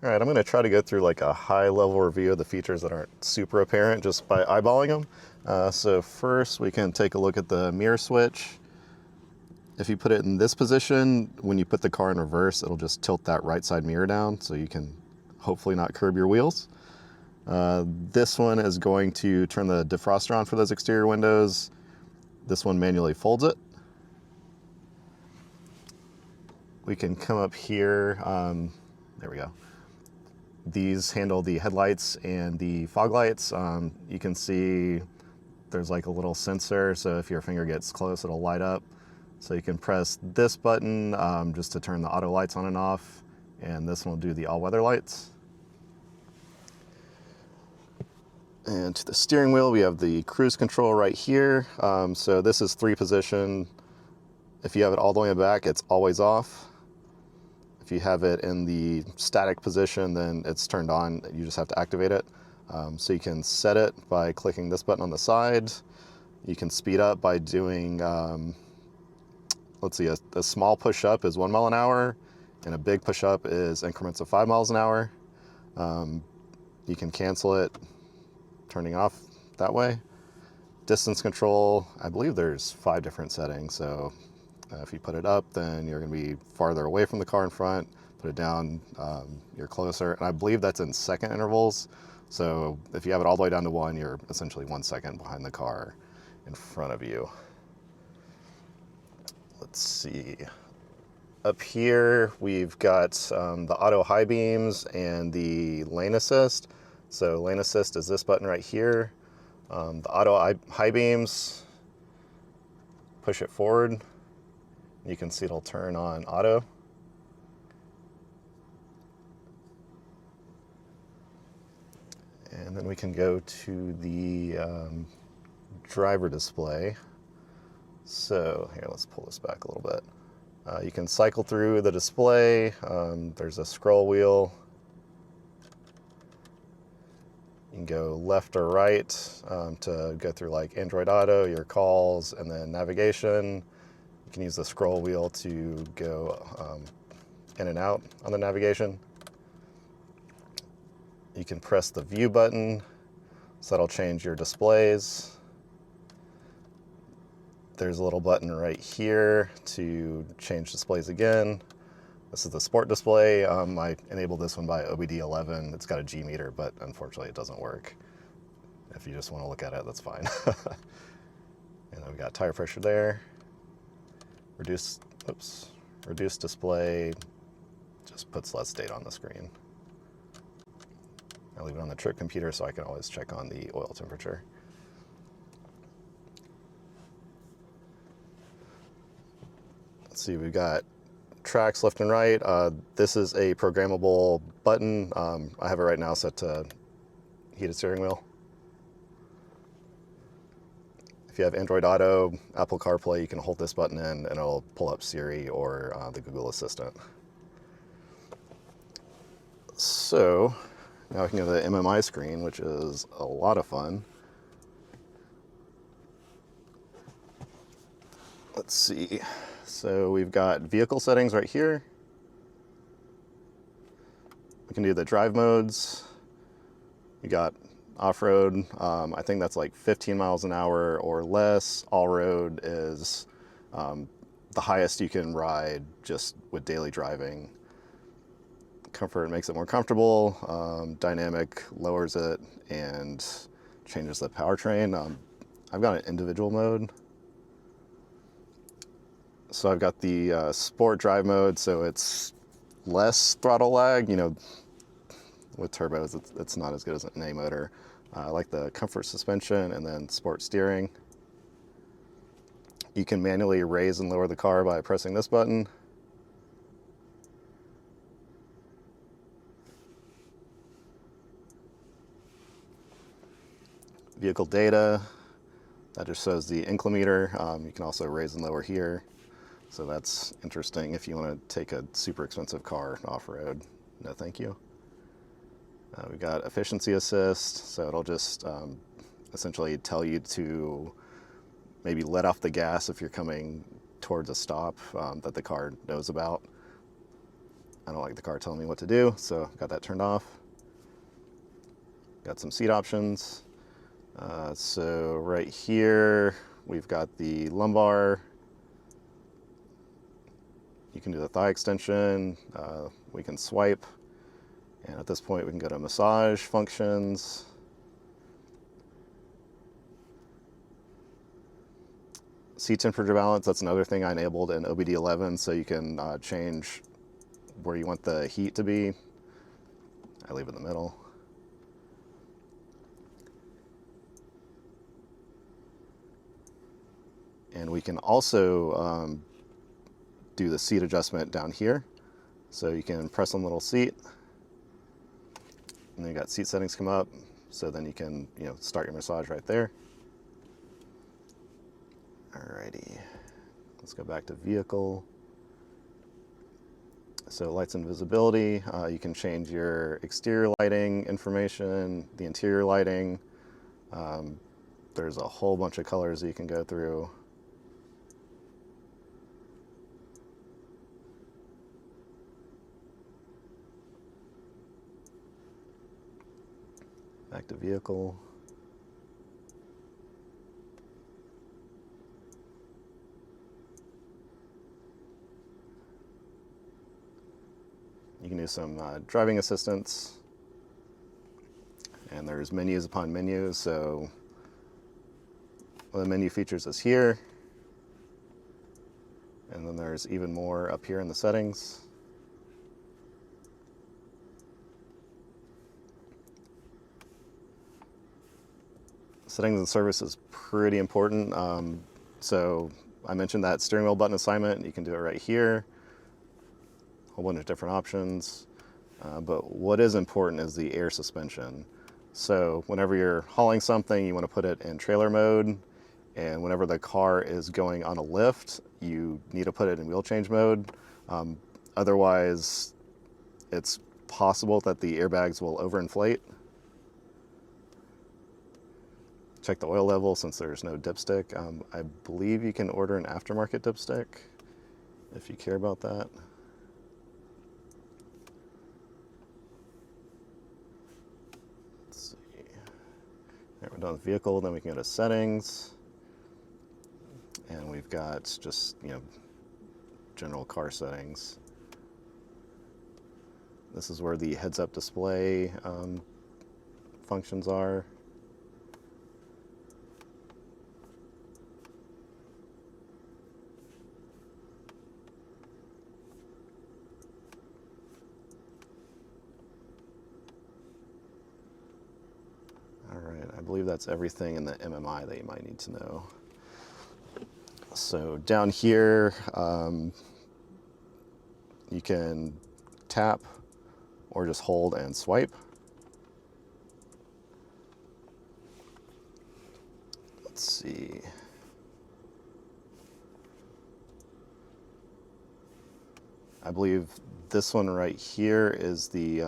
All right, I'm going to try to go through like a high-level review of the features that aren't super apparent just by eyeballing them. So first, we can take a look at the mirror switch. If you put it in this position, when you put the car in reverse, it'll just tilt that right side mirror down so you can hopefully not curb your wheels. This one is going to turn the defroster on for those exterior windows. This one manually folds it. We can come up here. There we go. These handle the headlights and the fog lights. You can see there's like a little sensor, so if your finger gets close, it'll light up. So you can press this button just to turn the auto lights on and off, and this one will do the all-weather lights. And to the steering wheel, we have the cruise control right here. So this is 3-position. If you have it all the way back, it's always off. If you have it in the static position, then it's turned on. You just have to activate it. So you can set it by clicking this button on the side. You can speed up by doing, let's see, a small push-up is 1 mile an hour, and a big push-up is increments of 5 miles an hour. You can cancel it turning off that way. Distance control, I believe there's 5 different settings. So if you put it up, then you're going to be farther away from the car in front. Put it down, you're closer. And I believe that's in second intervals. So if you have it all the way down to 1, you're essentially 1 second behind the car in front of you. Let's see. Up here, we've got the auto high beams and the lane assist. So lane assist is this button right here. The auto high beams, push it forward. You can see it'll turn on auto. And then we can go to the driver display. So here, let's pull this back a little bit. You can cycle through the display. There's a scroll wheel. You can go left or right to go through like Android Auto, your calls, and then navigation. You can use the scroll wheel to go in and out on the navigation. You can press the view button, so that'll change your displays. There's a little button right here to change displays again. This is the sport display. I enabled this one by OBD11. It's got a G meter, but unfortunately it doesn't work. If you just want to look at it, that's fine. And then we got tire pressure there. Reduce display just puts less data on the screen. I leave it on the trip computer so I can always check on the oil temperature. Let's see, we've got tracks left and right. This is a programmable button. I have it right now set to heated steering wheel. If you have Android Auto, Apple CarPlay, you can hold this button in and it'll pull up Siri or the Google Assistant. So now we can go to the MMI screen, which is a lot of fun. Let's see. So we've got vehicle settings right here. We can do the drive modes. We got off-road. I think that's like 15 miles an hour or less. All-road is the highest you can ride just with daily driving. Comfort makes it more comfortable. Dynamic lowers it and changes the powertrain. I've got an individual mode. So I've got the sport drive mode, so it's less throttle lag. You know, with turbos, it's not as good as an A motor. I like the comfort suspension and then sport steering. You can manually raise and lower the car by pressing this button. Vehicle data, that just shows the inclinometer. You can also raise and lower here. So that's interesting if you want to take a super expensive car off-road. No, thank you. We've got efficiency assist, so it'll just essentially tell you to maybe let off the gas if you're coming towards a stop that the car knows about. I don't like the car telling me what to do, so got that turned off. Got some seat options. So right here, we've got the lumbar. You can do the thigh extension. We can swipe. And at this point, we can go to massage functions. Seat temperature balance, that's another thing I enabled in OBD11, so you can change where you want the heat to be. I leave it in the middle. And we can also do the seat adjustment down here. So you can press on the little seat, and then you got seat settings come up. So then you can, start your massage right there. Alrighty, let's go back to vehicle. So lights and visibility, you can change your exterior lighting information, the interior lighting. There's a whole bunch of colors that you can go through. Back to vehicle. You can do some driving assistance, and there's menus upon menus. So one of the menu features is here, and then there's even more up here in the settings. Settings and service is pretty important. So I mentioned that steering wheel button assignment. You can do it right here. A whole bunch of different options. But what is important is the air suspension. So whenever you're hauling something, you want to put it in trailer mode. And whenever the car is going on a lift, you need to put it in wheel change mode. Otherwise, it's possible that the airbags will overinflate. Check the oil level since there's no dipstick. I believe you can order an aftermarket dipstick if you care about that. Let's see. Right, we're done with vehicle, then we can go to settings. And we've got just, general car settings. This is where the heads-up display functions are. I believe that's everything in the MMI that you might need to know. So down here, you can tap or just hold and swipe. Let's see. I believe this one right here is the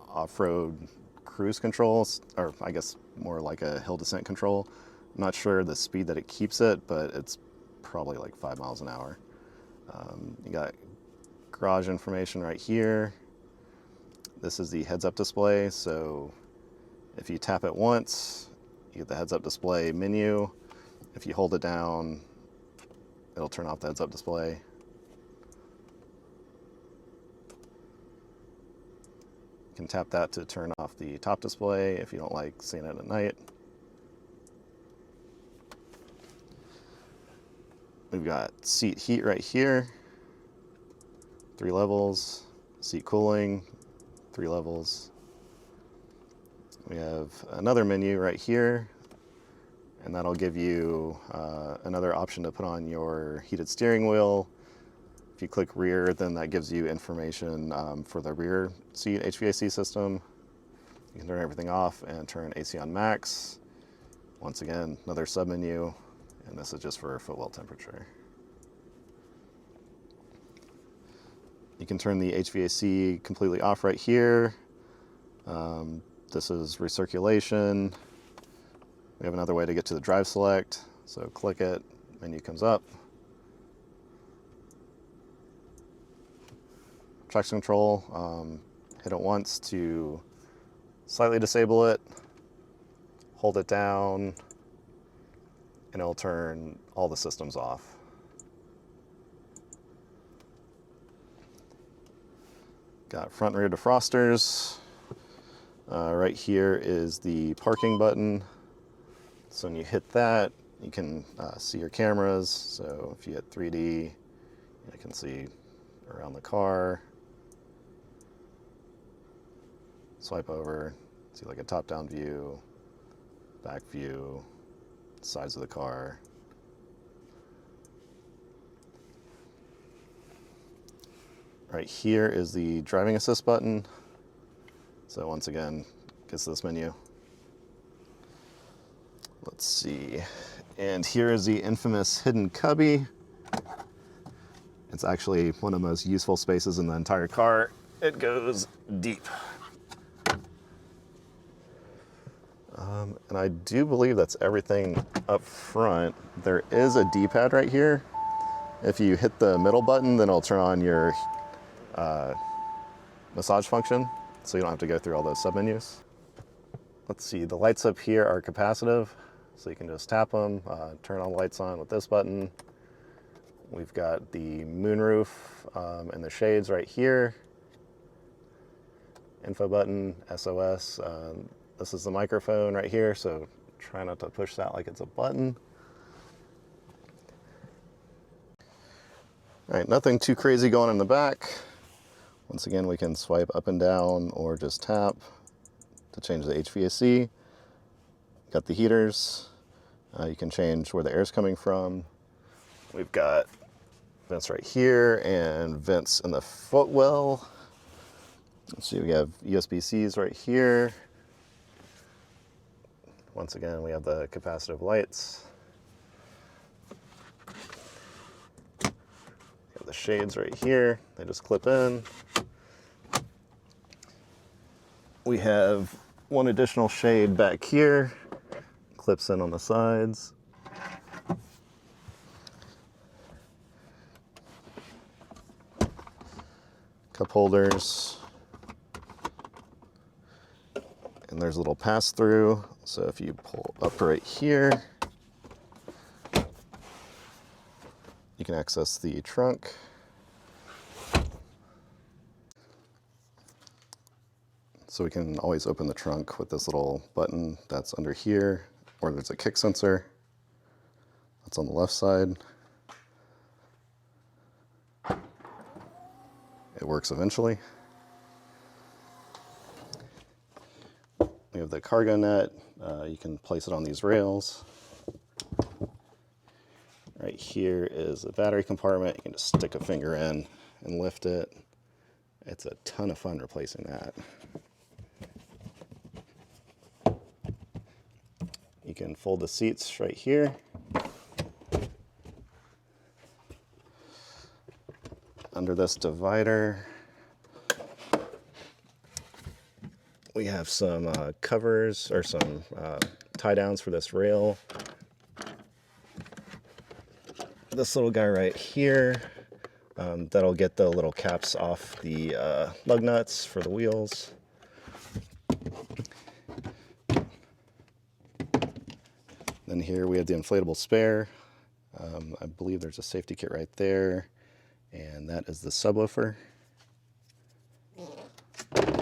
off-road cruise controls, or I guess more like a hill descent control. I'm not sure the speed that it keeps it, but it's probably like 5 miles an hour. You got garage information right here. This is the heads-up display, so if you tap it once, you get the heads-up display menu. If you hold it down, it'll turn off the heads-up display. You can tap that to turn off the top display if you don't like seeing it at night. We've got seat heat right here, 3 levels, seat cooling, 3 levels. We have another menu right here, and that'll give you another option to put on your heated steering wheel. If you click rear, then that gives you information for the rear seat HVAC system. You can turn everything off and turn AC on max. Once again, another submenu, and this is just for footwell temperature. You can turn the HVAC completely off right here. This is recirculation. We have another way to get to the drive select. So click it, menu comes up. traction control. Hit it once to slightly disable it, hold it down, and it'll turn all the systems off. Got front and rear defrosters. Right here is the parking button. So when you hit that, you can see your cameras. So if you hit 3D, you can see around the car. Swipe over, see like a top-down view, back view, sides of the car. Right here is the driving assist button. So once again, gets this menu. Let's see. And here is the infamous hidden cubby. It's actually one of the most useful spaces in the entire car. It goes deep. And I do believe that's everything up front. There is a D-pad right here. If you hit the middle button, then it'll turn on your massage function, so you don't have to go through all those submenus. Let's see, the lights up here are capacitive, so you can just tap them, turn all the lights on with this button. We've got the moonroof and the shades right here. Info button, SOS. This is the microphone right here, so try not to push that like it's a button. All right, nothing too crazy going in the back. Once again, we can swipe up and down or just tap to change the HVAC. Got the heaters. You can change where the air is coming from. We've got vents right here and vents in the footwell. Let's see, we have USB-Cs right here. Once again, we have the capacitive lights. We have the shades right here. They just clip in. We have one additional shade back here. Clips in on the sides. Cup holders. And there's a little pass-through. So if you pull up right here, you can access the trunk. So we can always open the trunk with this little button that's under here, or there's a kick sensor that's on the left side. It works eventually. We have the cargo net. You can place it on these rails. Right here is the battery compartment. You can just stick a finger in and lift it. It's a ton of fun replacing that. You can fold the seats right here. Under this divider, we have some covers or some tie downs for this rail. This little guy right here, that'll get the little caps off the lug nuts for the wheels. Then here we have the inflatable spare. I believe there's a safety kit right there, and that is the subwoofer.